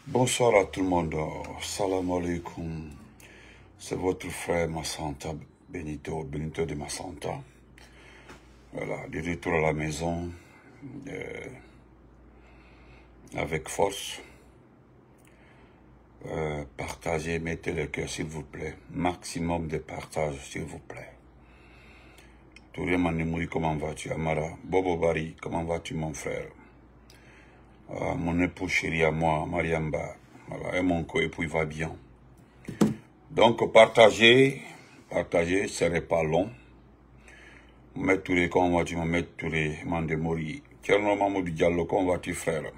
Bonsoir à tout le monde. Salam alaikum. C'est votre frère Massanta Benito de Massanta. Voilà, de retour à la maison avec force. Partagez, mettez le cœur s'il vous plaît. Maximum de partage s'il vous plaît. Touré Manemoui, comment vas-tu? Amara, Bobo Bari, comment vas-tu mon frère? Mon époux chéri à moi, Mariamba, voilà, et mon coépoux, il va bien. Donc, partagez, ce serait pas long. Maître Touré, comment vas-tu, mon Maître Touré, Mandemori, Tcherno Mamoudou Diallo, comment vas-tu, frère?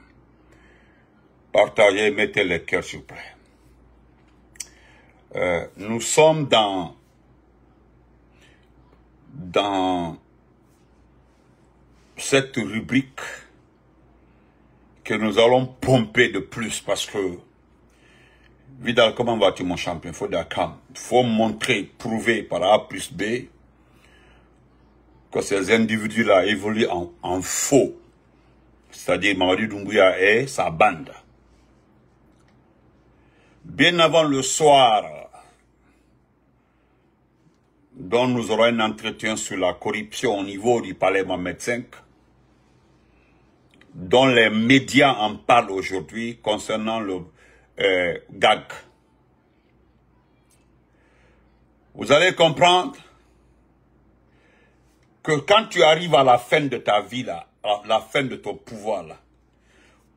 Partagez, mettez le cœur, s'il vous plaît. Nous sommes dans cette rubrique que nous allons pomper de plus parce que Vidal, comment vas-tu mon champion? Il faut montrer, prouver par A plus B que ces individus-là évoluent en faux. C'est-à-dire Mamadi Doumbouya et sa bande. Bien avant le soir, dont nous aurons un entretien sur la corruption au niveau du palais Mohamed V, dont les médias en parlent aujourd'hui concernant le gag. Vous allez comprendre que quand tu arrives à la fin de ta vie, là, à la fin de ton pouvoir, là,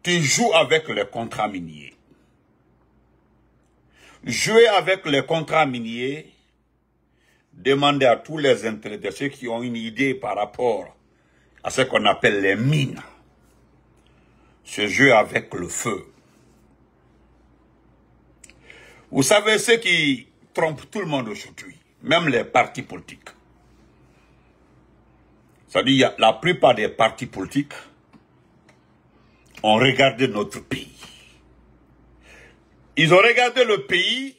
tu joues avec les contrats miniers. Jouer avec les contrats miniers, demander à tous les intéressés qui ont une idée par rapport à ce qu'on appelle les mines. Ce jeu avec le feu. Vous savez ce qui trompe tout le monde aujourd'hui, même les partis politiques. C'est-à-dire la plupart des partis politiques ont regardé notre pays. Ils ont regardé le pays,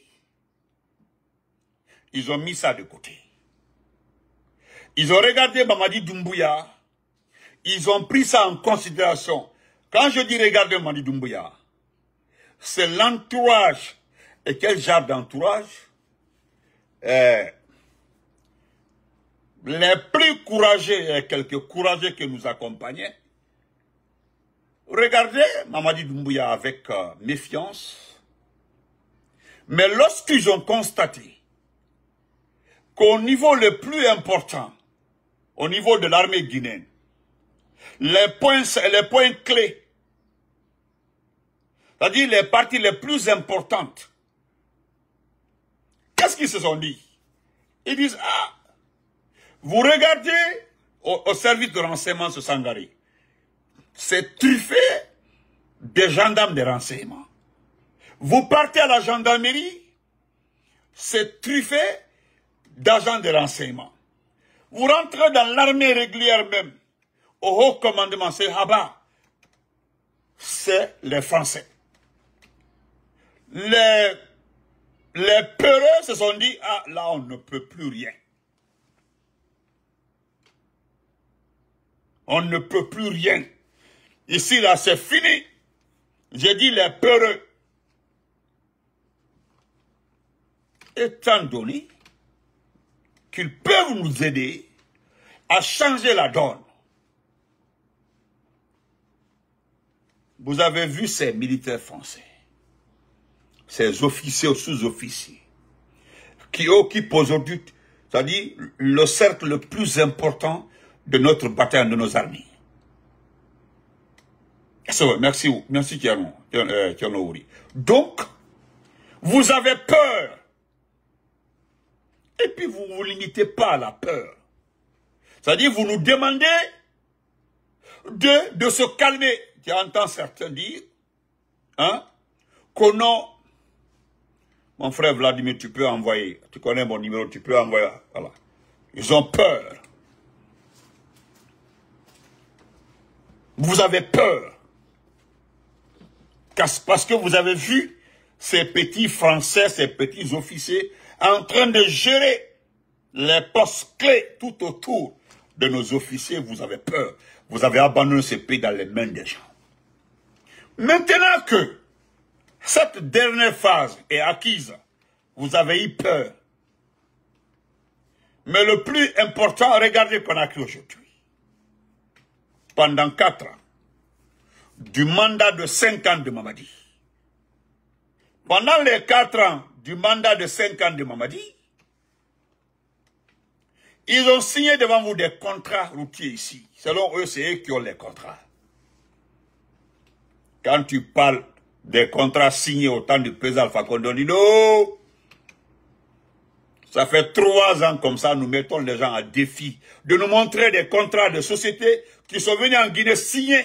ils ont mis ça de côté. Ils ont regardé Mamadi Doumbouya, ils ont pris ça en considération. Quand je dis regarder Mamadi Doumbouya, c'est l'entourage. Et quel genre d'entourage? Les plus courageux et quelques courageux qui nous accompagnaient. Regardez Mamadi Doumbouya avec méfiance. Mais lorsqu'ils ont constaté qu'au niveau le plus important, au niveau de l'armée guinéenne, les points clés, c'est-à-dire les parties les plus importantes, qu'est-ce qu'ils se sont dit? Ils disent, ah, vous regardez au service de renseignement ce Sangaré, c'est truffé des gendarmes de renseignement. Vous partez à la gendarmerie, c'est truffé d'agents de renseignement. Vous rentrez dans l'armée régulière même, au haut commandement, c'est Haba, c'est les Français. Les peureux se sont dit, ah là on ne peut plus rien. On ne peut plus rien. Ici là c'est fini. J'ai dit les peureux. Étant donné qu'ils peuvent nous aider à changer la donne. Vous avez vu ces militaires français, ces officiers ou sous-officiers, qui occupent aujourd'hui, c'est-à-dire le cercle le plus important de notre bataille, de nos armées. Merci Tiano. Donc, vous avez peur. Et puis vous ne vous limitez pas à la peur. C'est-à-dire vous nous demandez de se calmer. Tu entends certains dire, hein, qu'on a... Mon frère Vladimir, tu peux envoyer, tu connais mon numéro, tu peux envoyer, voilà. Ils ont peur. Vous avez peur. Parce que vous avez vu ces petits Français, ces petits officiers en train de gérer les postes clés tout autour de nos officiers, vous avez peur. Vous avez abandonné ce pays dans les mains des gens. Maintenant que cette dernière phase est acquise, vous avez eu peur. Mais le plus important, regardez Conakry aujourd'hui. Pendant 4 ans, du mandat de 5 ans de Mamadi. Pendant les 4 ans du mandat de 5 ans de Mamadi, ils ont signé devant vous des contrats routiers ici. Selon eux, c'est eux qui ont les contrats. Quand tu parles des contrats signés au temps du président Alpha Condé, on dit non. Ça fait 3 ans comme ça, nous mettons les gens à défi de nous montrer des contrats de sociétés qui sont venus en Guinée signer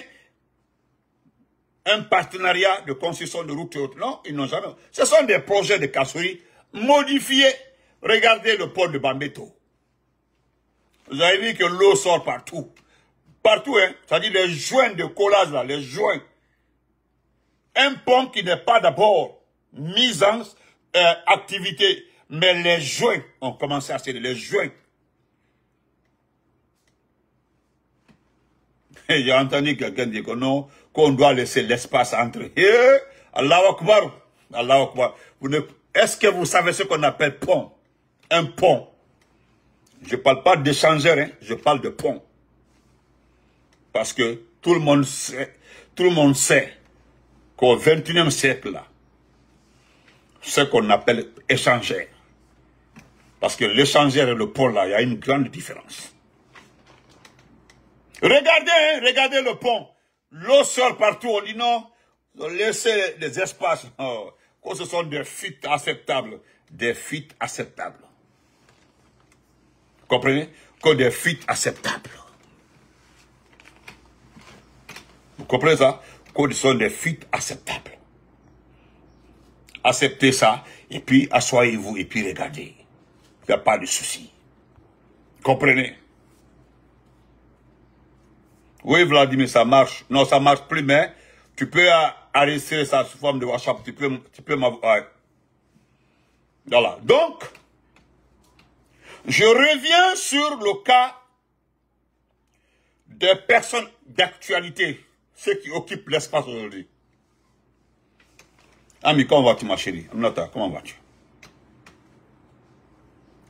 un partenariat de construction de routes et autres. Non, ils n'ont jamais. Ce sont des projets de casserie modifiés. Regardez le port de Bambeto. Vous avez vu que l'eau sort partout. Partout, hein. C'est-à-dire les joints de collage là, les joints. Un pont qui n'est pas d'abord mis en activité, mais les joints ont commencé à céder, les joints. J'ai entendu quelqu'un dire que non, qu'on doit laisser l'espace entre. Allahu Akbar. Allahu Akbar. Est-ce que vous savez ce qu'on appelle pont? Un pont. Je ne parle pas d'échangeur, hein, je parle de pont. Parce que tout le monde sait qu'au XXIe siècle, là, ce qu'on appelle échangeur. Parce que l'échangeur et le pont, là, il y a une grande différence. Regardez, hein, regardez le pont. L'eau sort partout, on dit non, laissez les espaces. Oh, que ce sont des fuites acceptables. Des fuites acceptables. Vous comprenez? Que des fuites acceptables. Vous comprenez ça? Que ce sont des fuites acceptables. Acceptez ça, et puis assoyez-vous, et puis regardez. Il n'y a pas de souci. Comprenez? Oui, Vladimir, ça marche. Non, ça marche plus, mais tu peux arrêter ça sous forme de WhatsApp. Tu peux m'avoir. Voilà. Donc, je reviens sur le cas des personnes d'actualité, ceux qui occupent l'espace aujourd'hui. Ami, comment vas-tu, ma chérie? Aminata, comment vas-tu?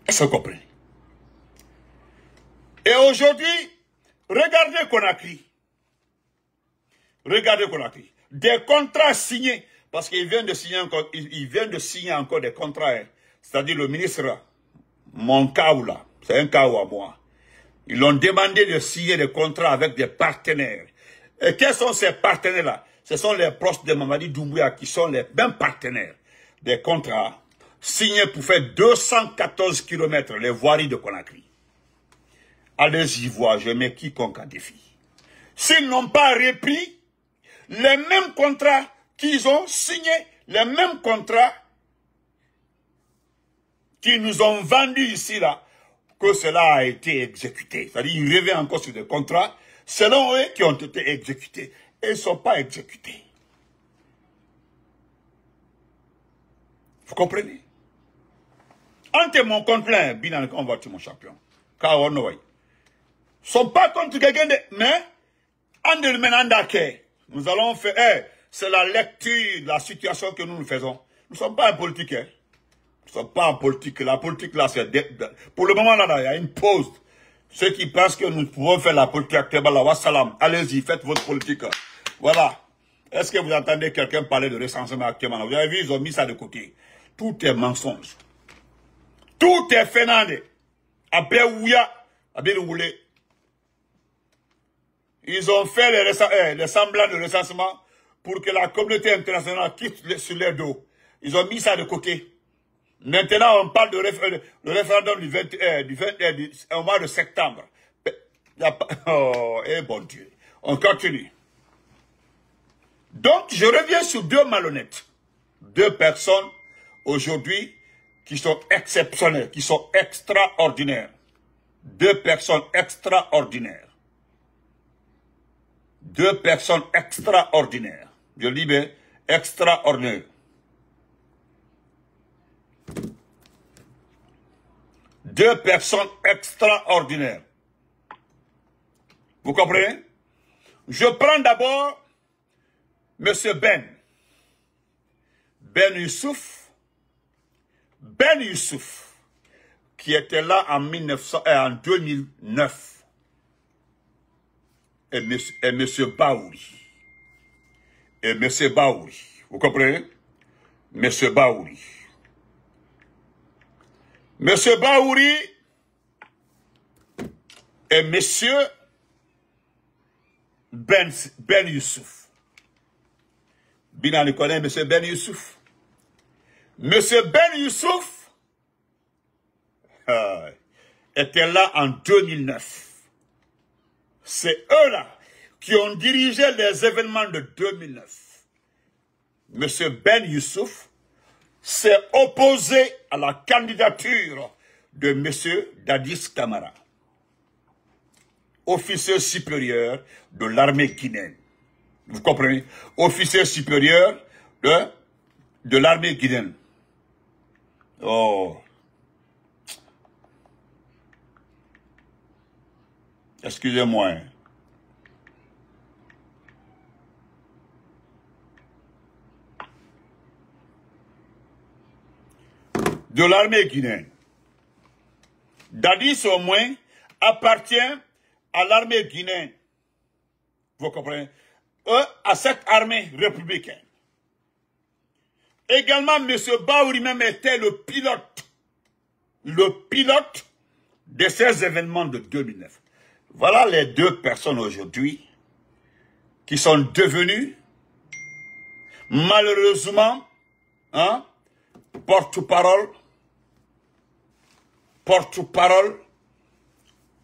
Est-ce que vous comprenez? Et aujourd'hui, regardez Conakry. Regardez Conakry. Des contrats signés, parce qu'il vient de signer encore, des contrats. Hein. C'est-à-dire le ministre, mon cas là, c'est un cas à moi. Ils ont demandé de signer des contrats avec des partenaires. Et quels sont ces partenaires-là? Ce sont les proches de Mamadi Doumbouya qui sont les mêmes partenaires. Des contrats signés pour faire 214 km les voiries de Conakry. Allez-y voir, je mets quiconque à défi. S'ils n'ont pas repris les mêmes contrats qu'ils ont signés, les mêmes contrats qui nous ont vendus ici, là, que cela a été exécuté. C'est-à-dire qu'ils reviennent encore sur des contrats selon eux qui ont été exécutés. Et ils ne sont pas exécutés. Vous comprenez? Ante mon compte plein, binan on va tuer mon champion. Car on ne sont pas contre quelqu'un de... Mais, nous allons faire... c'est la lecture de la situation que nous faisons. Nous ne sommes pas en politique. Hein. Nous ne sommes pas en politique. La politique, là, c'est... Pour le moment, là, il y a une pause. Ceux qui pensent que nous pouvons faire la politique actuellement, là, wassalam, allez-y, faites votre politique. Voilà. Est-ce que vous entendez quelqu'un parler de recensement actuellement? Vous avez vu, ils ont mis ça de côté. Tout est mensonge. Tout est Fernandé. Après Ouya, après Oulé. Ils ont fait les semblants de recensement pour que la communauté internationale quitte sur leur dos. Ils ont mis ça de côté. Maintenant, on parle de le référendum au mois de septembre. Oh, eh bon Dieu. On continue. Donc, je reviens sur 2 malhonnêtes. 2 personnes, aujourd'hui, qui sont exceptionnelles, qui sont extraordinaires. 2 personnes extraordinaires. 2 personnes extraordinaires. Je dis bien, extraordinaires. Deux personnes extraordinaires. Vous comprenez? Je prends d'abord M. Ben Youssouf, qui était là en 2009, et M. Baouri. Et M. Baouri. Vous comprenez? M. Baouri. M. Baouri et M. Ben Youssouf. Binan connaît M. Ben Youssouf. M. Ben Youssouf était là en 2009. C'est eux-là qui ont dirigé les événements de 2009. M. Ben Youssouf s'est opposé à la candidature de M. Dadis Camara, officier supérieur de l'armée guinéenne. Vous comprenez? Officier supérieur de l'armée guinéenne. Oh. Excusez-moi. De l'armée guinéenne. Dadis, au moins, appartient à l'armée guinéenne. Vous comprenez? À cette armée républicaine. Également, M. Baouri même était le pilote de ces événements de 2009. Voilà les deux personnes aujourd'hui qui sont devenues, malheureusement, porte-parole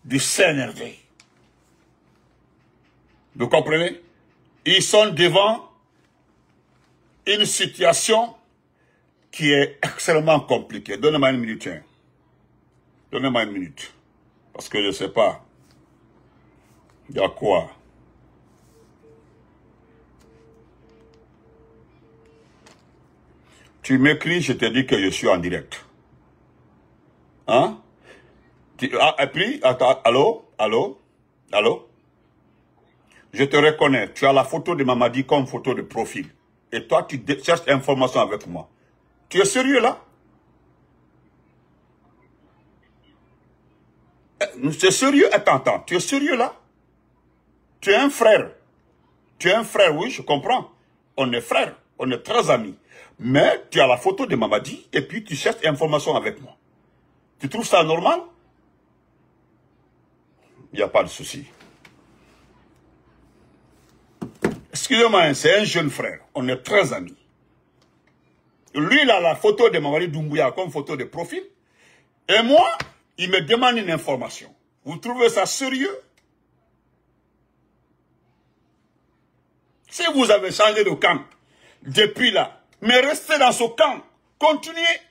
du CNRD. Vous comprenez? Ils sont devant une situation qui est extrêmement compliquée. Donnez-moi une minute. Donnez-moi une minute. Parce que je ne sais pas. Il y a quoi? Tu m'écris, je te dis que je suis en direct. Hein? Et puis, attends, allô? Je te reconnais. Tu as la photo de Mamadi comme photo de profil. Et toi, tu cherches information avec moi. Tu es sérieux là? C'est sérieux? Attends. Tu es sérieux là? Tu es un frère. Tu es un frère, oui, je comprends. On est frères. On est très amis. Mais tu as la photo de Mamadi et puis tu cherches information avec moi. Tu trouves ça normal? Il n'y a pas de souci. Excusez-moi, c'est un jeune frère. On est très amis. Lui, il a la photo de Mamadi Doumbouya comme photo de profil. Et moi, il me demande une information. Vous trouvez ça sérieux? Si vous avez changé de camp depuis là, mais restez dans ce camp. Continuez.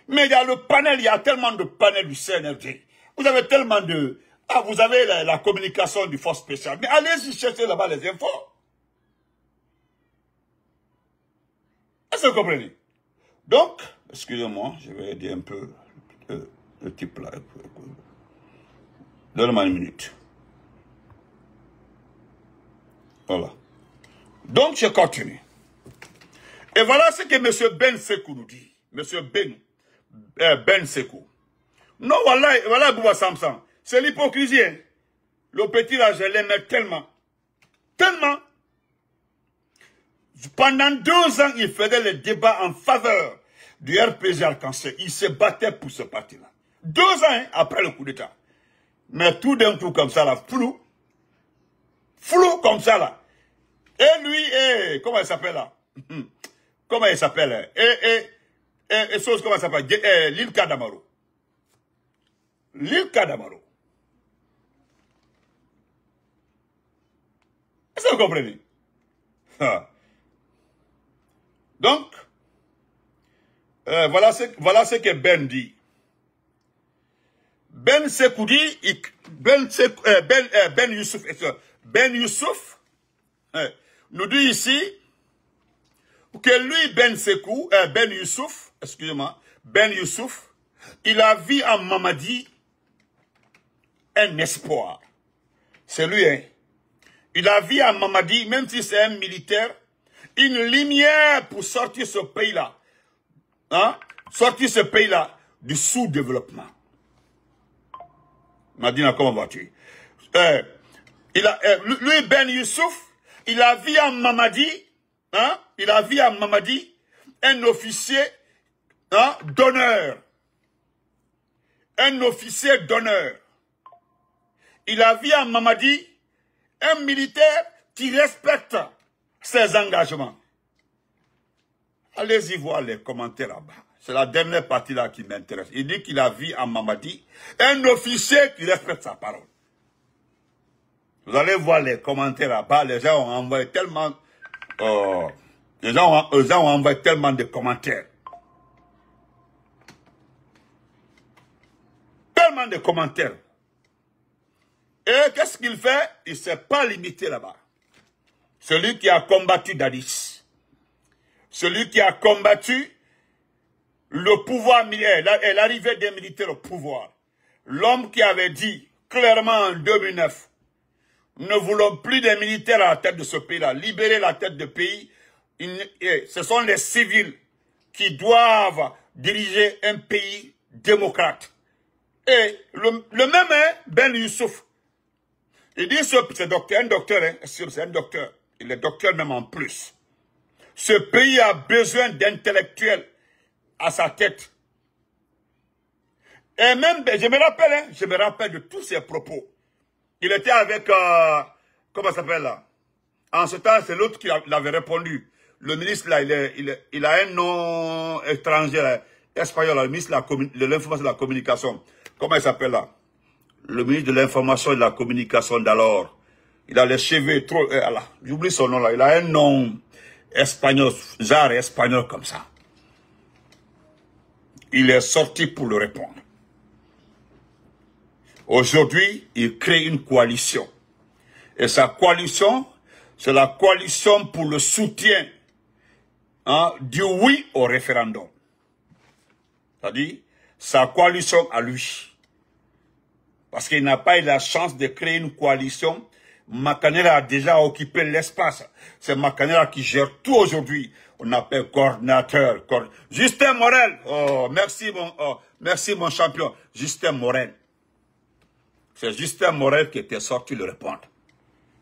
Mais il y a le panel, il y a tellement de panels du CNRD. Vous avez tellement de... Ah, vous avez la communication du force spécial. Mais allez-y chercher là-bas les infos. Est-ce que vous comprenez? Donc, excusez-moi, je vais aider un peu le type là. Donne-moi une minute. Voilà. Donc, je continue. Et voilà ce que M. Ben Sekou nous dit. M. Ben Sekou. Non, voilà Bouba Samson. C'est l'hypocrisie. Hein. Le petit là, je l'aimais tellement. Tellement. Pendant 2 ans, il faisait les débats en faveur du RPG Arc-en-Ciel. Il se battait pour ce parti-là. 2 ans hein, après le coup d'État. Mais tout d'un coup comme ça, là, flou comme ça, là. Et lui, comment il s'appelle là? Comment il s'appelle? Comment il s'appelle? L'île Kadamaro. L'île Kadamaro. Est-ce que vous comprenez? Donc, voilà ce que Ben dit. Ben Sekou dit, Ben Youssouf nous dit ici que lui, Ben Youssouf, excusez-moi, Ben Youssouf, il a vu en Mamadi un espoir. c'est lui, hein. Il a vu à Mamadi, même si c'est un militaire, une lumière pour sortir ce pays-là. Hein? Sortir ce pays-là du sous-développement. Madina, comment vas-tu? Lui, Ben Youssouf, il a vu à Mamadi, hein? Il a vu à Mamadi un officier, hein, d'honneur. Un officier d'honneur. Il a vu à Mamadi un militaire qui respecte ses engagements. Allez-y voir les commentaires là-bas. C'est la dernière partie là qui m'intéresse. Il dit qu'il a vu à Mamadi un officier qui respecte sa parole. Vous allez voir les commentaires là-bas. Les gens ont envoyé tellement... les gens ont envoyé tellement de commentaires. Tellement de commentaires. Et qu'est-ce qu'il fait? Il ne s'est pas limité là-bas. Celui qui a combattu Dadis. Celui qui a combattu le pouvoir militaire et l'arrivée des militaires au pouvoir. L'homme qui avait dit clairement en 2009, nous ne voulons plus des militaires à la tête de ce pays-là. Libérer la tête de pays. Ce sont les civils qui doivent diriger un pays démocrate. Et le même est Ben Youssouf. Il dit, c'est un docteur, hein, c'est un docteur. Il est docteur même en plus. Ce pays a besoin d'intellectuels à sa tête. Et même, je me rappelle de tous ses propos. Il était avec, comment ça s'appelle là? En ce temps, c'est l'autre qui l'avait répondu. Le ministre là, il a un nom étranger, là, espagnol, là, le ministre de l'information et de la communication. Comment il s'appelle là? Le ministre de l'information et de la communication d'alors. Il a les cheveux trop... j'oublie son nom là. Il a un nom espagnol, genre espagnol comme ça. Il est sorti pour le répondre. Aujourd'hui, il crée une coalition. Et sa coalition, c'est la coalition pour le soutien, hein, du oui au référendum. C'est-à-dire, sa coalition à lui. Parce qu'il n'a pas eu la chance de créer une coalition. Makanela a déjà occupé l'espace. C'est Makanela qui gère tout aujourd'hui. On appelle coordinateur. Justin Morel. Oh, merci mon champion. Justin Morel. C'est Justin Morel qui était sorti le répondre.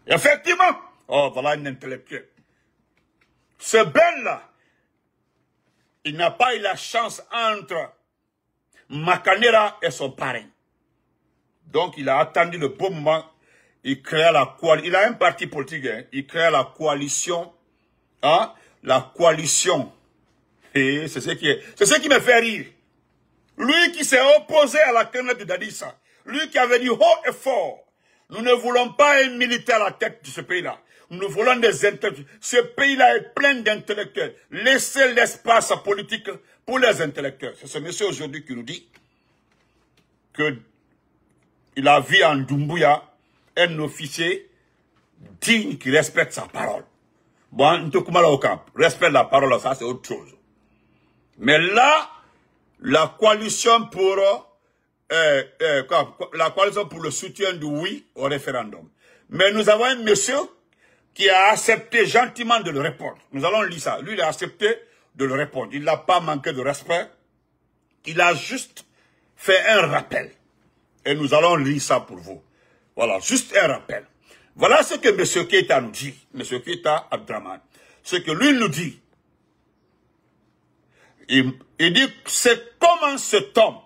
Effectivement. Oh, voilà un intellectuel. Ce Ben-là, il n'a pas eu la chance entre Makanela et son parrain. Donc, il a attendu le bon moment. Il créa la coalition. Il a un parti politique. Hein. Il créa la coalition. Hein? La coalition. Et c'est ce qui me fait rire. Lui qui s'est opposé à la candidature de Dadissa. Lui qui avait dit haut et fort. Nous ne voulons pas un militaire à la tête de ce pays-là. Nous voulons des intellectuels. Ce pays-là est plein d'intellectuels. Laissez l'espace politique pour les intellectuels. C'est ce monsieur aujourd'hui qui nous dit que il a vu en Doumbouya un officier digne qui respecte sa parole. Bon, respecte la parole, ça c'est autre chose. Mais là, la coalition pour le soutien du oui au référendum. Mais nous avons un monsieur qui a accepté gentiment de le répondre. Nous allons lire ça. Lui, il a accepté de le répondre. Il n'a pas manqué de respect. Il a juste fait un rappel. Et nous allons lire ça pour vous. Voilà, juste un rappel. Voilà ce que M. Keita nous dit. M. Keita Abdraman. Ce que lui nous dit. Il dit, c'est comment cet homme,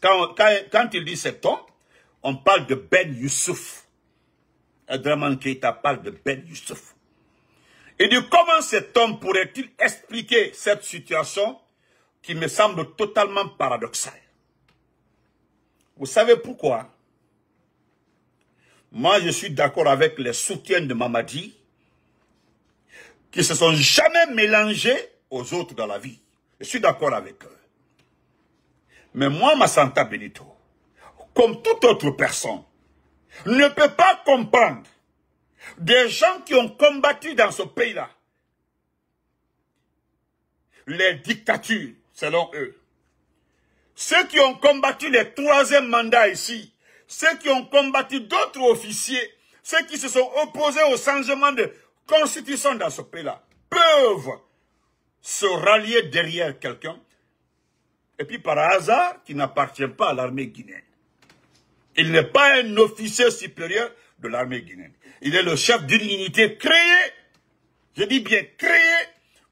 quand il dit cet homme, on parle de Ben Youssouf. Abdraman Keita parle de Ben Youssouf. Il dit, comment cet homme pourrait-il expliquer cette situation qui me semble totalement paradoxale? Vous savez pourquoi? Moi, je suis d'accord avec les soutiens de Mamadi qui ne se sont jamais mélangés aux autres dans la vie. Je suis d'accord avec eux. Mais moi, Massanta Benito, comme toute autre personne, ne peut pas comprendre des gens qui ont combattu dans ce pays-là les dictatures, selon eux. Ceux qui ont combattu les troisième mandats ici, ceux qui ont combattu d'autres officiers, ceux qui se sont opposés au changement de constitution dans ce pays-là, peuvent se rallier derrière quelqu'un, et puis par hasard, qui n'appartient pas à l'armée guinéenne. Il n'est pas un officier supérieur de l'armée guinéenne. Il est le chef d'une unité créée, je dis bien créée,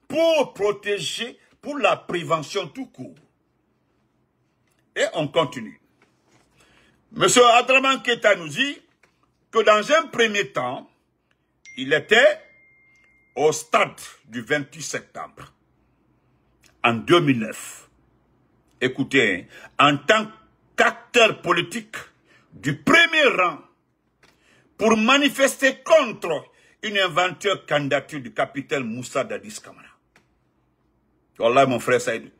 pour protéger, pour la prévention tout court. Et on continue. Monsieur Adraman Keita nous dit que dans un premier temps, il était au stade du 28 septembre, en 2009. Écoutez, en tant qu'acteur politique du premier rang, pour manifester contre une éventuelle candidature du capitaine Moussa Dadis Camara. Wallah, mon frère Saïdou.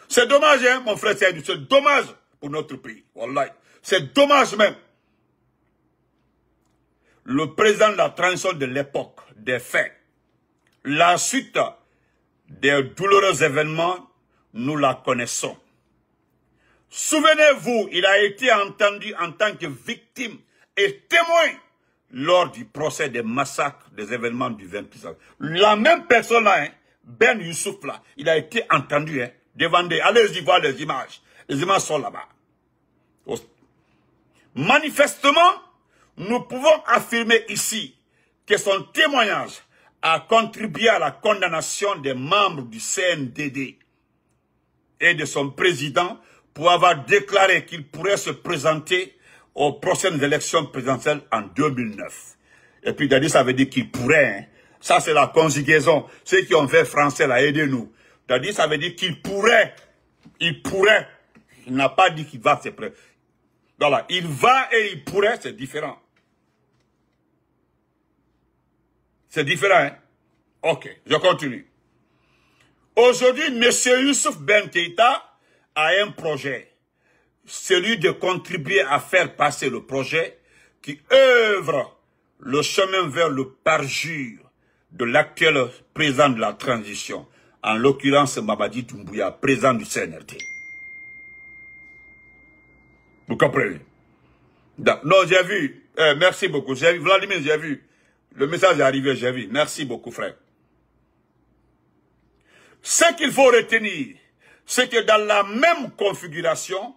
C'est dommage, hein, mon frère Saïdou, c'est dommage pour notre pays. Wallah, c'est dommage même. Le président de la transition de l'époque, des faits, la suite des douloureux événements, nous la connaissons. Souvenez-vous, il a été entendu en tant que victime et témoin lors du procès des massacres des événements du 28 septembre. La même personne là, hein, Ben Youssouf là, il a été entendu, hein, devant des... Allez-y voir les images. Les images sont là-bas. Manifestement, nous pouvons affirmer ici que son témoignage a contribué à la condamnation des membres du CNDD et de son président pour avoir déclaré qu'il pourrait se présenter aux prochaines élections présidentielles en 2009. Et puis Dadis avait dit qu'il pourrait. Hein. Ça, c'est la conjugaison. Ceux qui ont fait français, là, aidez-nous. Dadis avait dit qu'il pourrait. Il pourrait. Il n'a pas dit qu'il va se présenter. Voilà. Il va et il pourrait, c'est différent. C'est différent, hein? Ok, je continue. Aujourd'hui, M. Youssouf Ben Keita a un projet. Celui de contribuer à faire passer le projet qui œuvre le chemin vers le parjure de l'actuel président de la transition, en l'occurrence Mamadi Doumbouya, président du CNRD. Vous comprenez? Non, j'ai vu. Merci beaucoup. J'ai vu. Vladimir, j'ai vu. Le message est arrivé, j'ai vu. Merci beaucoup, frère. Ce qu'il faut retenir, c'est que dans la même configuration,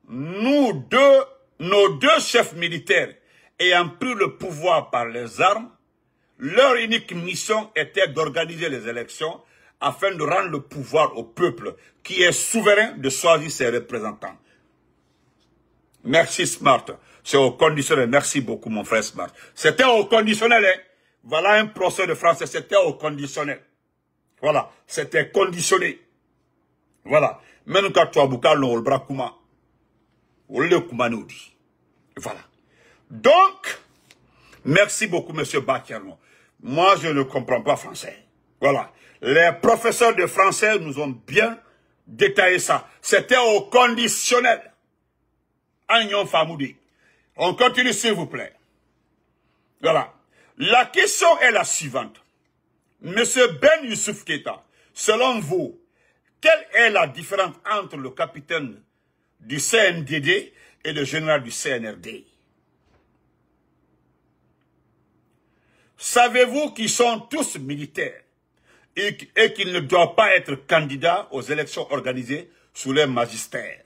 nos deux chefs militaires ayant pris le pouvoir par les armes, leur unique mission était d'organiser les élections afin de rendre le pouvoir au peuple qui est souverain de choisir ses représentants. Merci Smart. C'est au conditionnel. Merci beaucoup mon frère Smart. C'était au conditionnel. Hein? Voilà un procès de français. C'était au conditionnel. Voilà. C'était conditionné. Voilà. Même quand tu as bouclé le bras Kouma. Voilà. Donc, merci beaucoup, monsieur Bakiano. Moi, je ne comprends pas français. Voilà. Les professeurs de français nous ont bien détaillé ça. C'était au conditionnel. Agnon Famoudi. On continue, s'il vous plaît. Voilà. La question est la suivante. Monsieur Ben Youssouf Keita, selon vous, quelle est la différence entre le capitaine du CNDD et le général du CNRD? Savez-vous qu'ils sont tous militaires et qu'ils ne doivent pas être candidats aux élections organisées sous leur magistère?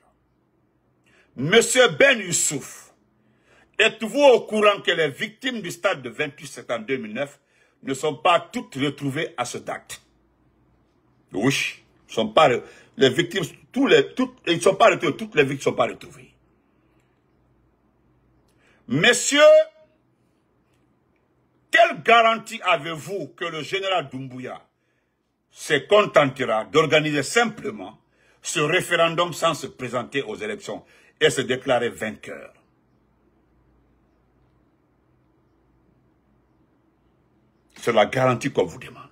Monsieur Ben Youssouf, êtes-vous au courant que les victimes du stade de 28 septembre 2009 ne sont pas toutes retrouvées à ce date? Oui, ne sont pas les victimes, ils ne sont pas retrouvés, toutes les victimes ne sont pas retrouvées. Messieurs, quelle garantie avez-vous que le général Doumbouya se contentera d'organiser simplement ce référendum sans se présenter aux élections et se déclarer vainqueur? C'est la garantie qu'on vous demande.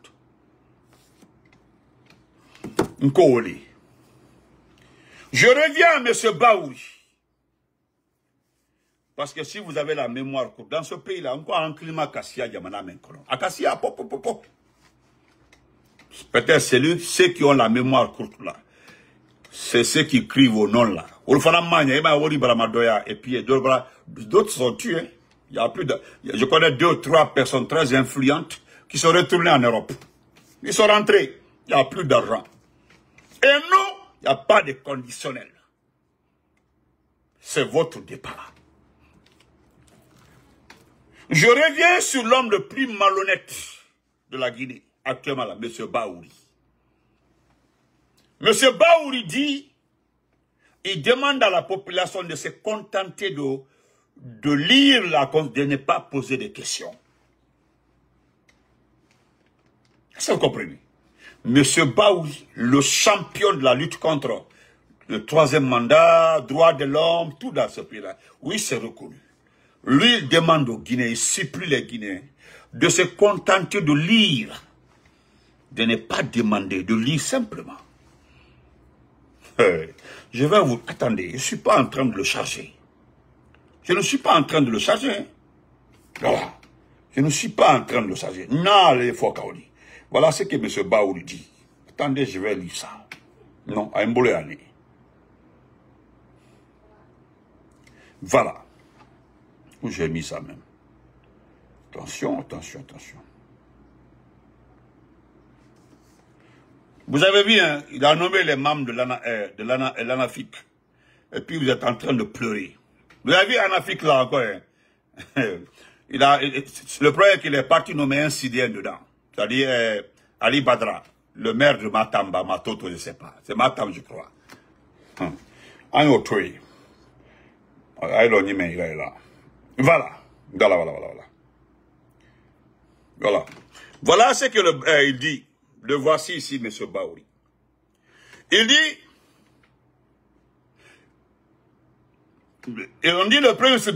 Nkoli. Je reviens à M. Baouri. Parce que si vous avez la mémoire courte, dans ce pays-là, encore un climat Kassia, Yamana Menkono. Akassia, pop. Peut-être c'est ceux qui ont la mémoire courte là. C'est ceux qui crient vos noms là. Et puis d'autres sont tués. Il y a plus de, je connais 2 ou 3 personnes très influentes qui sont retournées en Europe. Ils sont rentrés. Il n'y a plus d'argent. Et nous, il n'y a pas de conditionnel. C'est votre départ. Je reviens sur l'homme le plus malhonnête de la Guinée, actuellement là, M. Baouri. M. Baouri dit, il demande à la population de se contenter de lire de ne pas poser de questions. Est-ce que vous comprenez? M. Baouri, le champion de la lutte contre le 3e mandat, droit de l'homme, tout dans ce pays-là, oui, c'est reconnu. Lui, il demande aux Guinéens, il supplie les Guinéens de se contenter de lire, de ne pas demander, de lire simplement. Je vais vous... Attendez, je ne suis pas en train de le charger. Je ne suis pas en train de le charger. Voilà. Je ne suis pas en train de le charger. Non, les Fokaoli. Voilà ce que M. Baouri dit. Attendez, je vais lire ça. Non, à Mbolé. Voilà. Où j'ai mis ça même. Attention, attention, attention. Vous avez vu, hein, il a nommé les membres de l'ANAFIC. Et puis vous êtes en train de pleurer. Vous avez vu l'ANAFIC là encore, hein? Le problème est qu'il est parti nommer un Sidien dedans. C'est-à-dire Ali Badra, le maire de Matamba, Matoto, je ne sais pas. C'est Matam, je crois. Un autre. Voilà. Voilà ce que il dit. Le voici ici, M. Baouri. Il dit, et on dit le Premier ministre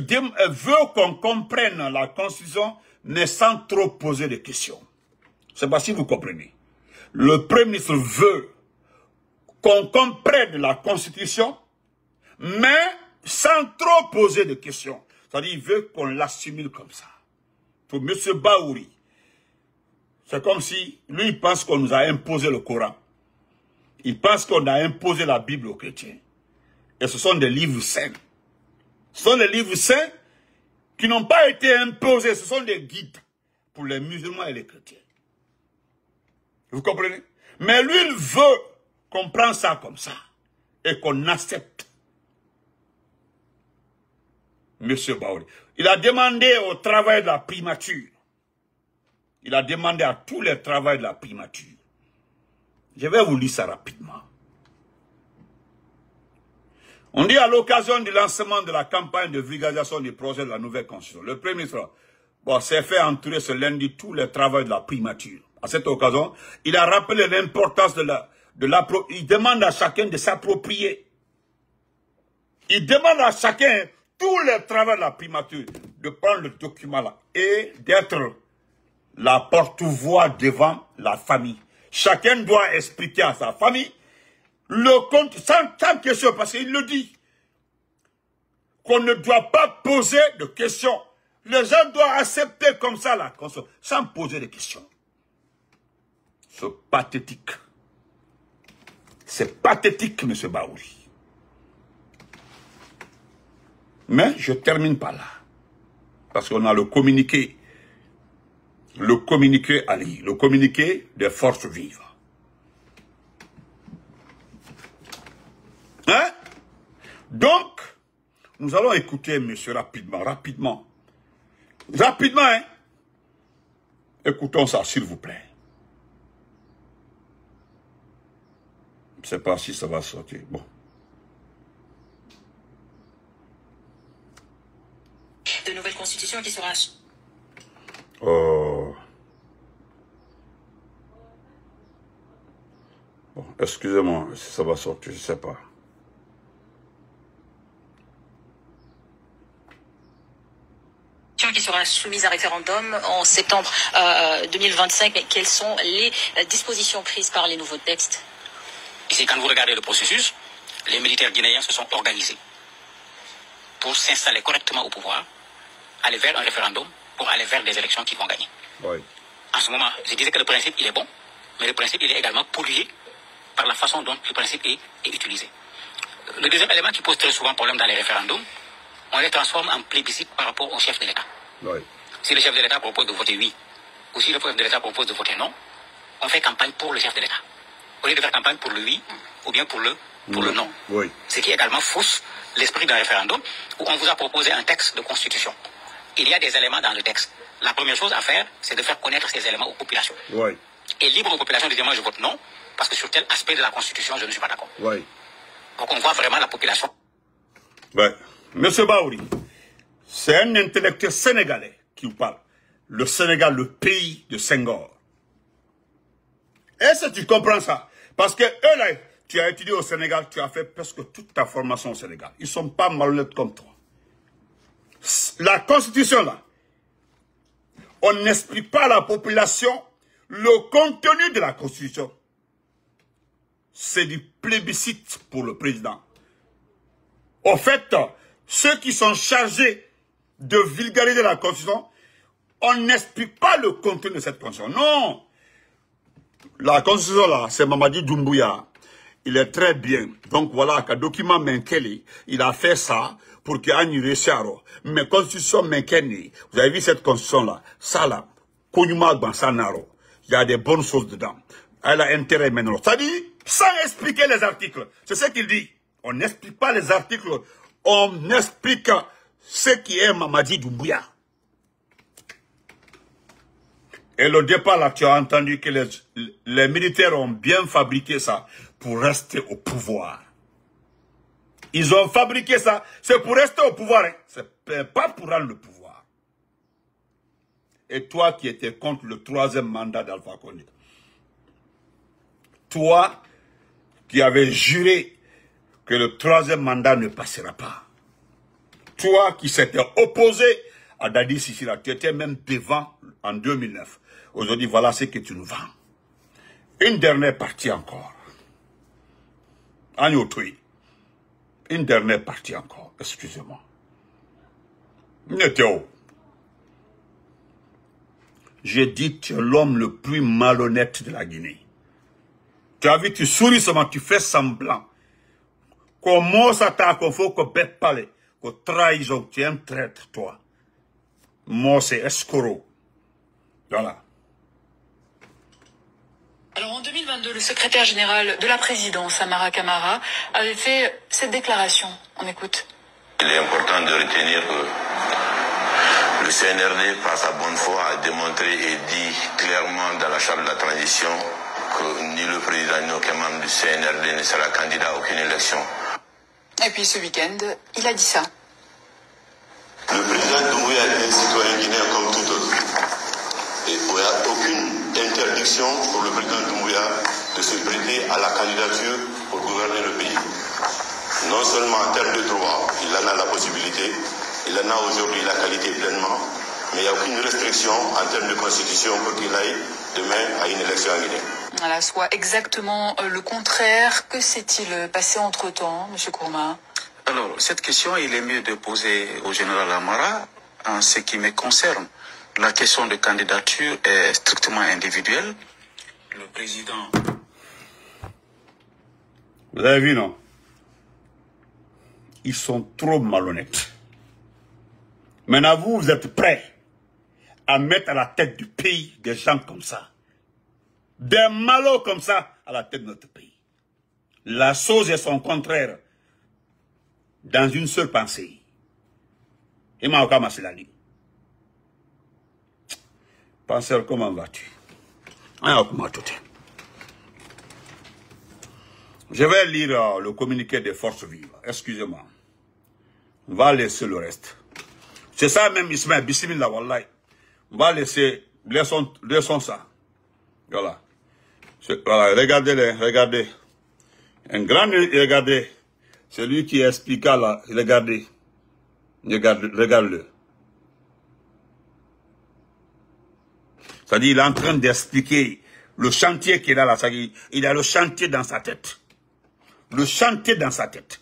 veut qu'on comprenne la Constitution, mais sans trop poser de questions. Je ne sais pas si vous comprenez. Le Premier ministre veut qu'on comprenne la Constitution, mais sans trop poser de questions. C'est-à-dire, il veut qu'on l'assimile comme ça. Pour M. Baouri, c'est comme si, lui, il pense qu'on nous a imposé le Coran. Il pense qu'on a imposé la Bible aux chrétiens. Et ce sont des livres saints. Ce sont des livres saints qui n'ont pas été imposés. Ce sont des guides pour les musulmans et les chrétiens. Vous comprenez? Mais lui, il veut qu'on prenne ça comme ça. Et qu'on accepte. Monsieur Baouri. Il a demandé au travail de la primature. Il a demandé à tous les travailleurs de la primature. Je vais vous lire ça rapidement. On dit à l'occasion du lancement de la campagne de vulgarisation du projet de la nouvelle constitution, le Premier ministre s'est fait entourer ce lundi tous les travailleurs de la primature. À cette occasion, il a rappelé l'importance il demande à chacun de s'approprier. Il demande à chacun, tous les travailleurs de la primature, de prendre le document là et d'être la porte-voix devant la famille. Chacun doit expliquer à sa famille le compte sans question, parce qu'il le dit. Qu'on ne doit pas poser de questions. Les gens doivent accepter comme ça la Constitution, sans poser de questions. C'est pathétique. C'est pathétique, M. Baouri. Mais je termine par là. Parce qu'on a le communiqué. Le communiqué Ali, le communiqué des forces vives. Hein? Donc, nous allons écouter monsieur rapidement, hein? Écoutons ça, s'il vous plaît. Je ne sais pas si ça va sortir. Bon. De nouvelle constitution qui sera... Oh. Bon, excusez-moi si ça va sortir, je ne sais pas. Qui sera soumise à référendum en septembre 2025. Mais quelles sont les dispositions prises par les nouveaux textes? Ici, quand vous regardez le processus, les militaires guinéens se sont organisés pour s'installer correctement au pouvoir, aller vers un référendum, pour aller vers des élections qui vont gagner. Oui. En ce moment, je disais que le principe, il est bon, mais le principe, il est également pollué par la façon dont le principe est utilisé. Le deuxième élément qui pose très souvent problème dans les référendums, on les transforme en plébiscite par rapport au chef de l'État. Oui. Si le chef de l'État propose de voter oui, ou si le chef de l'État propose de voter non, on fait campagne pour le chef de l'État. Au lieu de faire campagne pour le oui, ou bien pour le non. Oui. Ce qui également fausse l'esprit d'un référendum où on vous a proposé un texte de constitution. Il y a des éléments dans le texte. La première chose à faire, c'est de faire connaître ces éléments aux populations. Oui. Et libre aux populations de dire moi je vote non, parce que sur tel aspect de la constitution, je ne suis pas d'accord. Oui. Donc on voit vraiment la population. Ouais. Monsieur Baouri, c'est un intellectuel sénégalais qui vous parle. Le Sénégal, le pays de Senghor. Est-ce que tu comprends ça? Parce que eux là, tu as étudié au Sénégal, tu as fait presque toute ta formation au Sénégal. Ils ne sont pas malhonnêtes comme toi. La constitution là, on n'explique pas à la population le contenu de la constitution. C'est du plébiscite pour le président. Au fait, ceux qui sont chargés de vulgariser la constitution, on n'explique pas le contenu de cette constitution. Non. La constitution là, c'est Mamadi Doumbouya. Il est très bien. Donc voilà, que document Menkeli, il a fait ça pour qu'il y ait un Recharo. Mais constitution Menkeli, vous avez vu cette constitution là, ça là, Konyuma Gbansanaro, il y a des bonnes choses dedans. Elle a intérêt maintenant. Ça dit, sans expliquer les articles. C'est ce qu'il dit. On n'explique pas les articles, on explique ce qui est Mamadi Doumbouya. Et le départ là, tu as entendu que les militaires ont bien fabriqué ça pour rester au pouvoir. Ils ont fabriqué ça, c'est pour rester au pouvoir, hein. C'est pas pour rendre le pouvoir. Et toi qui étais contre le 3e mandat d'Alpha Condé, toi qui avais juré que le 3e mandat ne passera pas, toi qui s'étais opposé à Dadi Sissila, tu étais même devant en 2009. Aujourd'hui, voilà ce que tu nous vends. Une dernière partie encore. Agnotui. Une dernière partie encore. Excusez-moi. Neteo. J'ai dit, tu es l'homme le plus malhonnête de la Guinée. Tu as vu, tu souris seulement, tu fais semblant. Comment ça t'a qu'on faut que bête parler, que trahison, tu es un traître, toi. Moi, c'est escroc. Voilà. Alors en 2022, le secrétaire général de la présidence, Amara Camara, avait fait cette déclaration. On écoute. Il est important de retenir que le CNRD, par sa bonne foi, a démontré et dit clairement dans la charte de la transition que ni le président ni aucun membre du CNRD ne sera candidat à aucune élection. Et puis ce week-end, il a dit ça. Le président Doumbouya est un citoyen guinéen comme tout autre. Et il n'y a aucune interdiction pour le président Doumbouya de se prêter à la candidature pour gouverner le pays. Non seulement en termes de droit, il en a la possibilité, il en a aujourd'hui la qualité pleinement, mais il n'y a aucune restriction en termes de constitution pour qu'il aille demain à une élection en Guinée. Voilà, soit exactement le contraire. Que s'est-il passé entre-temps, M. Kourma? Alors, cette question, il est mieux de poser au général Amara. En ce qui me concerne, la question de candidature est strictement individuelle. Le président... Vous avez vu, non? Ils sont trop malhonnêtes. Maintenant, vous êtes prêts à mettre à la tête du pays des gens comme ça. Des malheurs comme ça à la tête de notre pays. La chose est son contraire dans une seule pensée. Et Maoka Maselali. Penseur, comment vas-tu? Je vais lire le communiqué des forces vives. Excusez-moi. On va laisser le reste. C'est ça même, Ismaël, bismillah, wallahi. On va laisser, laissons ça. Voilà. Voilà, regardez-les, regardez. Un grand, regardez. Celui qui expliqua là, regardez. Regarde-le. C'est-à-dire, il est en train d'expliquer le chantier qu'il a là. C'est-à-dire, il a le chantier dans sa tête. Le chantier dans sa tête.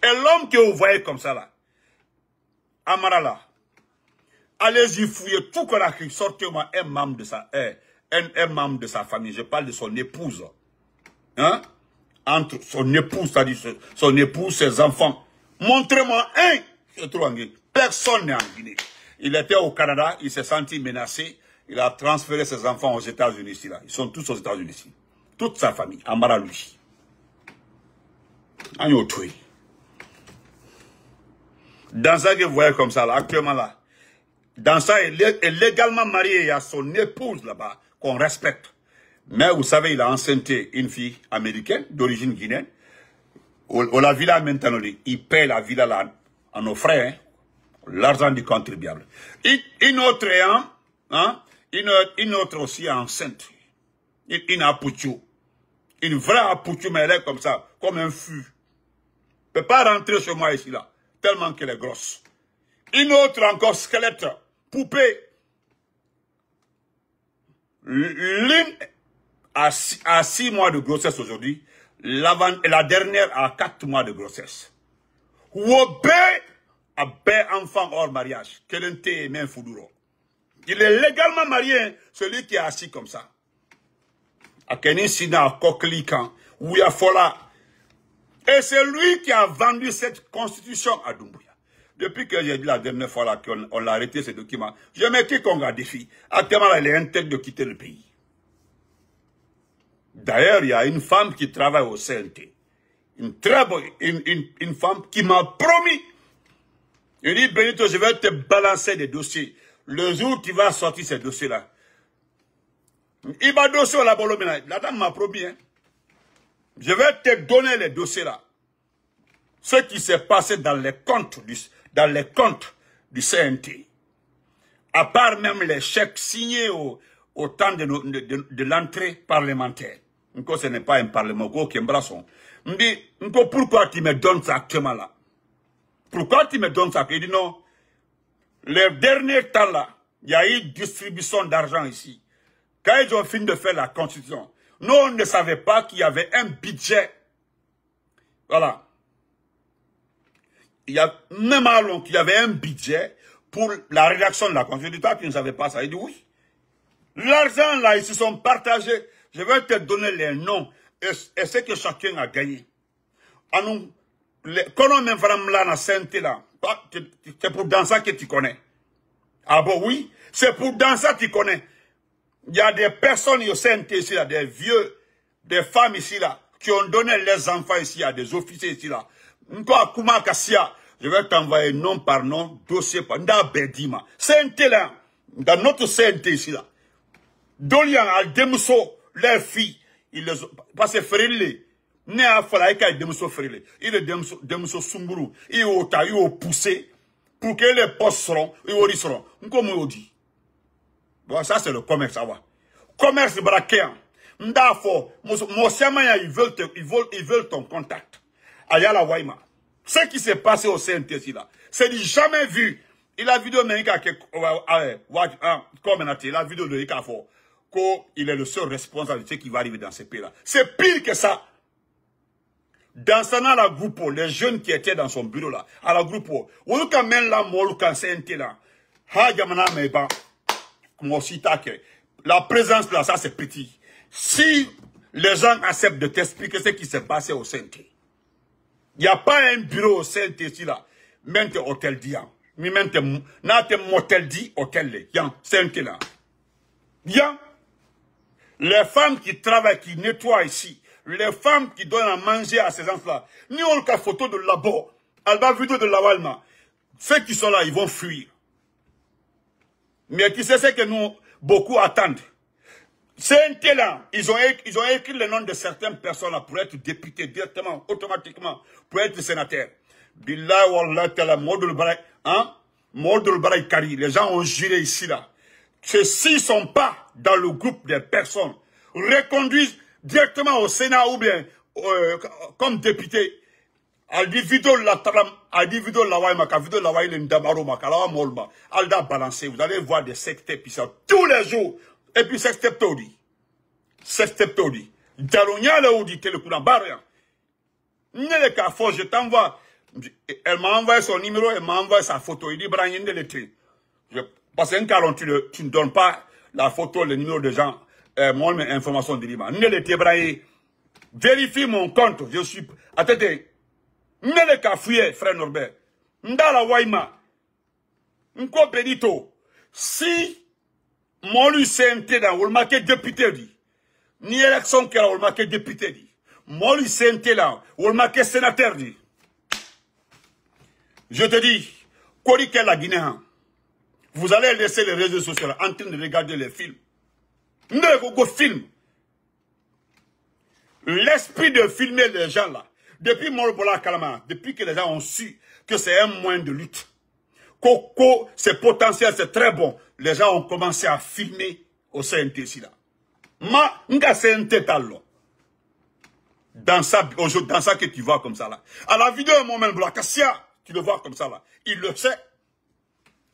Et l'homme que vous voyez comme ça là, Amara là, allez-y fouiller tout qu'on a écrit, sortez-moi un membre de sa famille, je parle de son épouse. Hein? entre son épouse, c'est-à-dire son épouse, ses enfants. Montrez-moi un qui se trouve en Guinée. Personne n'est en Guinée. Il était au Canada, il s'est senti menacé. Il a transféré ses enfants aux États-Unis ici, là. Ils sont tous aux États-Unis ici. Toute sa famille, Amara lui. Dans ça que vous voyez comme ça, là, actuellement là. Dans ça, il est légalement marié, il y a son épouse là-bas, qu'on respecte. Mais vous savez, il a enceinté une fille américaine, d'origine guinéenne. La villa maintenant, il paie la villa là, à nos frères, hein, l'argent du contribuable. Une autre une autre aussi enceinte. Une apouchou. Une vraie apouchou, mais elle est comme ça, comme un fût. Ne peut pas rentrer chez moi ici là, tellement qu'elle est grosse. Une autre encore squelette, poupée. L'une a 6 mois de grossesse aujourd'hui. La dernière a 4 mois de grossesse. Wobé a bé enfant hors mariage. Kelente men Fuduro. Il est légalement marié, celui qui est assis comme ça. A Kenin Sina, a Koklikan, Ouya Fola. Et c'est lui qui a vendu cette constitution à Doumbouya. Depuis que j'ai dit la dernière fois là qu'on l'a arrêté ce document, je mettais qu'on a défi. Actuellement, elle est interdite de quitter le pays. D'ailleurs, il y a une femme qui travaille au CNT. Une femme qui m'a promis. Il dit, Benito, je vais te balancer des dossiers. Le jour où tu vas sortir ces dossiers-là. Il m'a dossier la bolomina. La dame m'a promis. Hein. Je vais te donner les dossiers-là. Ce qui s'est passé dans les comptes du CNT. À part même les chèques signés au temps de l'entrée parlementaire. Ce n'est pas un parlement qui embrasse. Je dis, pourquoi tu me donnes ça actuellement là? Pourquoi tu me donnes ça? Il dit non. Les derniers temps là, il y a eu distribution d'argent ici. Quand ils ont fini de faire la constitution, nous on ne savait pas qu'il y avait un budget. Voilà. Il y a même alors qu'il y avait un budget pour la rédaction de la constitution. Toi, tu ne savais pas ça. Il dit oui. L'argent là, ils se sont partagés. Je vais te donner les noms et ce que chacun a gagné. Quand on est là, c'est pour dans ça que tu connais. Ah bon, oui, c'est pour dans ça que tu connais. Il y a des personnes au CNT ici, là, des vieux, des femmes ici, là, qui ont donné les enfants ici, à des officiers ici, là. Je vais t'envoyer nom par nom, dossier par nom. CNT là, dans notre CNT ici, là. Dolian al Demuso, leurs filles, ils les ont, parce que Frélé, né à Falaïka et Demuso Frélé, il est Demuso Sumburu, il ont poussé, pour que les postes seront, ils seront. Comme on dit. Bon, ça c'est le commerce, ça va. Commerce braqué. Ndafo, Mossiamaya, ils veulent ton contact. Ayala Waima. Ce qui s'est passé au CNT là, c'est jamais vu. Il a vidéo de Ika, comme il a vidéo de Ika Fo. Il est le seul responsable de ce qui va arriver dans ce pays-là. C'est pire que ça. Dans ça, à la groupe, les jeunes qui étaient dans son bureau là, à la groupe, on a même la moluka CNT là. La présence là, ça c'est petit. Si les gens acceptent de t'expliquer ce qui s'est passé au CNT, il n'y a pas un bureau au CNT ici là, même hôtel Dian. Mais même motel dit hôtel là. Yan, CNT là. Yan. Les femmes qui travaillent, qui nettoient ici, les femmes qui donnent à manger à ces gens-là, ni on a photo de là-bas, alba vidéo de l'Awalma, ceux qui sont là, ils vont fuir. Mais tu sais ce que nous, beaucoup attendent. CNT là, ils ont écrit le nom de certaines personnes là pour être députés directement, automatiquement, pour être sénateurs. Billah wallah tala modul baray, hein? Modul baray kari, les gens ont juré ici là. Ceux-ci ne sont pas dans le groupe des personnes reconduisent directement au Sénat ou bien comme député. Vous allez voir des sectes puissants tous les jours. Et puis sexteptodi. Daronia le ou dit que le coup d'en barre. N'est qu'à force, je t'envoie. Elle m'a envoyé son numéro, elle m'a envoyé sa photo. Il dit, Brian, de l'été. Parce qu'un caron, tu ne donnes pas la photo, le numéro de gens, moi, mes informations de l'imam. Ne l'été, Brian. Vérifie mon compte. Je suis... Attendez. N'allez qu'à fouiller, frère Norbert. Ndala Waima. Nko Benito. Si mon CNT dans le marqué député dit. Ni élection qui a le marqué député dit. Mon CNT là, le marqué sénateur dit. Je te dis, Kori la Guinée. Vous allez laisser les réseaux sociaux là, en train de regarder les films. Ne go film. L'esprit de filmer les gens là. Depuis Morbola Kalama, depuis que les gens ont su que c'est un moyen de lutte. Coco, c'est potentiel, c'est très bon. Les gens ont commencé à filmer au CNT ici là. Ma, nga CNT talo. Dans ça que tu vois comme ça là. À la vidéo, mon même Blakassia, tu le vois comme ça là. Il le sait.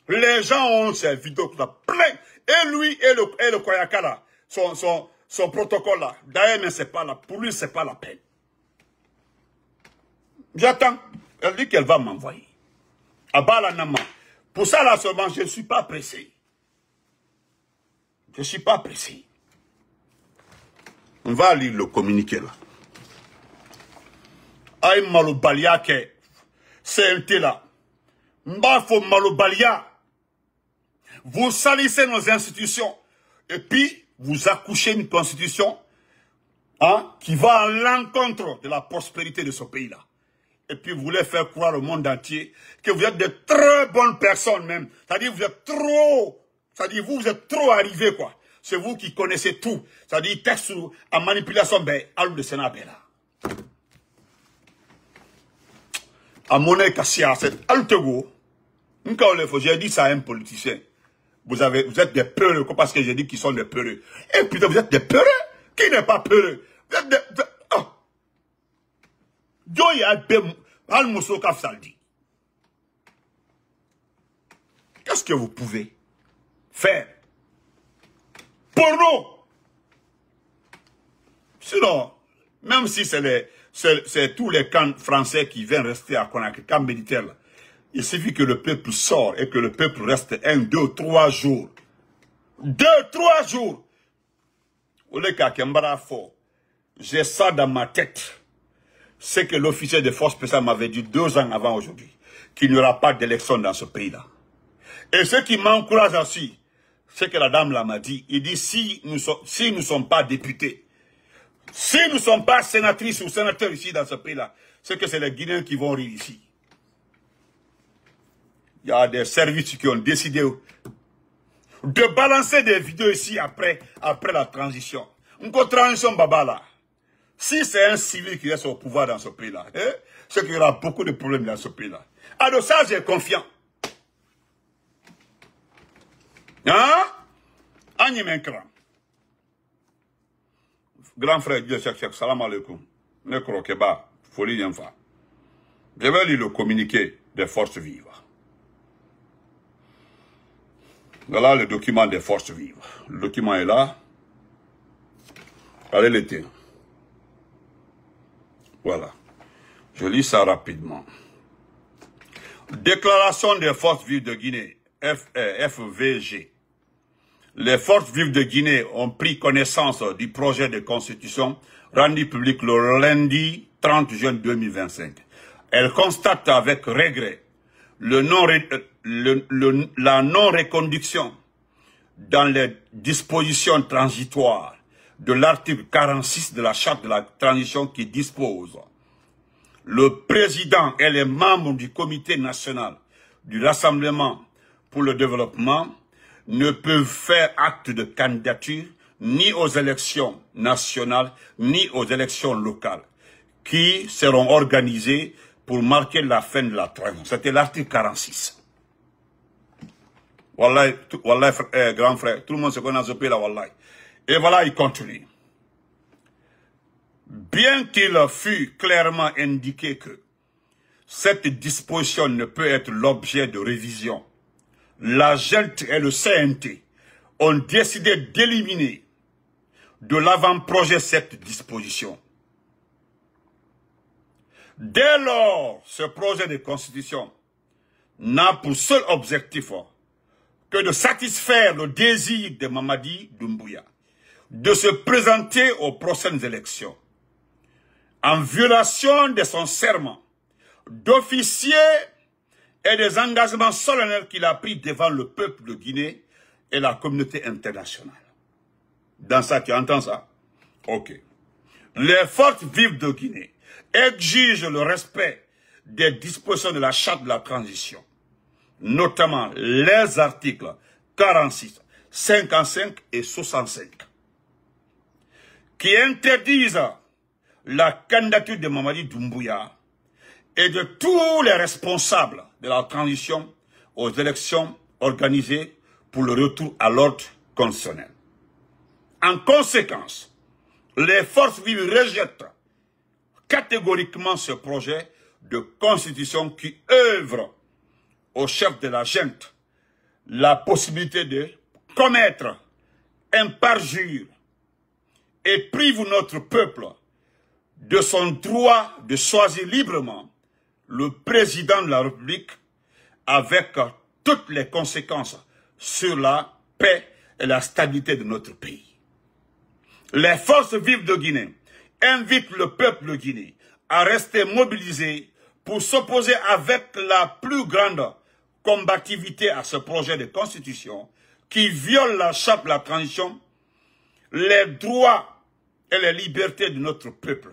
Les gens ont ces vidéos là, plein. Et lui et le Koyaka là, son protocole là. D'ailleurs, mais c'est pas là. Pour lui, c'est pas la peine. J'attends. Elle dit qu'elle va m'envoyer. Abala Nama. Pour ça là seulement, je ne suis pas pressé. Je ne suis pas pressé. On va lire le communiqué là. Aïe Malobalia ke. CNT là. Mbafo Malobalia. Vous salissez nos institutions. Et puis, vous accouchez une constitution qui va à l'encontre de la prospérité de ce pays-là. Et puis, vous voulez faire croire au monde entier que vous êtes de très bonnes personnes même. C'est-à-dire, vous êtes trop... C'est-à-dire, vous êtes trop arrivés, quoi. C'est vous qui connaissez tout. C'est-à-dire, texte en manipulation, ben, à l'eau de Sénat, ben là. À monnaie Kassia, c'est Altego. J'ai dit ça à un politicien. Vous êtes des peureux, parce que j'ai dit qu'ils sont des peureux. Et putain, vous êtes des peureux? Qui n'est pas peureux? Vous êtes des... Oh. Qu'est-ce que vous pouvez faire pour nous? Sinon, même si c'est tous les camps français qui viennent rester à Conakry, camp militaire là, il suffit que le peuple sorte et que le peuple reste 1, 2, 3 jours. 2, 3 jours. J'ai ça dans ma tête. C'est que l'officier de force spéciale m'avait dit 2 ans avant aujourd'hui qu'il n'y aura pas d'élection dans ce pays-là. Et ce qui m'encourage aussi, c'est que la dame là m'a dit, il dit si nous ne sommes pas députés, si nous ne sommes pas sénatrices ou sénateurs ici dans ce pays-là, c'est que c'est les Guinéens qui vont rire ici. Il y a des services qui ont décidé de balancer des vidéos ici après la transition. Une transition baba là. Si c'est un civil qui reste au pouvoir dans ce pays-là, c'est qu'il y aura beaucoup de problèmes dans ce pays-là. Alors ça, j'ai confiance. Hein? Grand frère, salam alaikum. Ne croquez pas, folie d'un fa. Je vais lire le communiqué des forces vives. Voilà le document des forces vives. Le document est là. Allez l'été. Voilà. Je lis ça rapidement. Déclaration des forces vives de Guinée, FVG. Les forces vives de Guinée ont pris connaissance du projet de constitution rendu public le lundi 30 juin 2025. Elles constatent avec regret la non-reconduction dans les dispositions transitoires de l'article 46 de la charte de la transition qui dispose: le président et les membres du comité national du Rassemblement pour le développement ne peuvent faire acte de candidature ni aux élections nationales ni aux élections locales qui seront organisées pour marquer la fin de la transition. C'était l'article 46. Wallahi, grand frère, tout le monde se connaît dans ce pays-là, wallahi. Et voilà, il continue. Bien qu'il fût clairement indiqué que cette disposition ne peut être l'objet de révision, la GELT et le CNT ont décidé d'éliminer de l'avant-projet cette disposition. Dès lors, ce projet de constitution n'a pour seul objectif que de satisfaire le désir de Mamadi Doumbouya de se présenter aux prochaines élections. en violation de son serment d'officier et des engagements solennels qu'il a pris devant le peuple de Guinée et la communauté internationale. Dans ça, tu entends ça? Ok. Les forces vives de Guinée exigent le respect des dispositions de la charte de la transition, notamment les articles 46, 55 et 65, qui interdisent la candidature de Mamadi Doumbouya et de tous les responsables de la transition aux élections organisées pour le retour à l'ordre constitutionnel. En conséquence, les forces vives rejettent catégoriquement ce projet de constitution qui œuvre au chef de la junte la possibilité de commettre un parjure et prive notre peuple de son droit de choisir librement le président de la République avec toutes les conséquences sur la paix et la stabilité de notre pays. Les forces vives de Guinée invitent le peuple de Guinée à rester mobilisé pour s'opposer avec la plus grande combativité à ce projet de constitution qui viole la charte de la transition, les droits et les libertés de notre peuple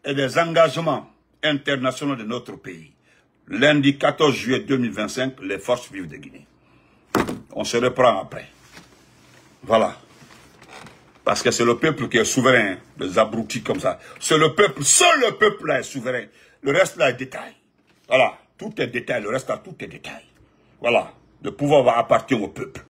et des engagements internationaux de notre pays. Lundi 14 juillet 2025, les forces vives de Guinée. On se reprend après. Voilà. Parce que c'est le peuple qui est souverain, les abrutis comme ça. C'est le peuple, seul le peuple là est souverain. Le reste là est détail. Voilà. Tout est détail, le reste là, tout est détail. Voilà. Le pouvoir va appartenir au peuple.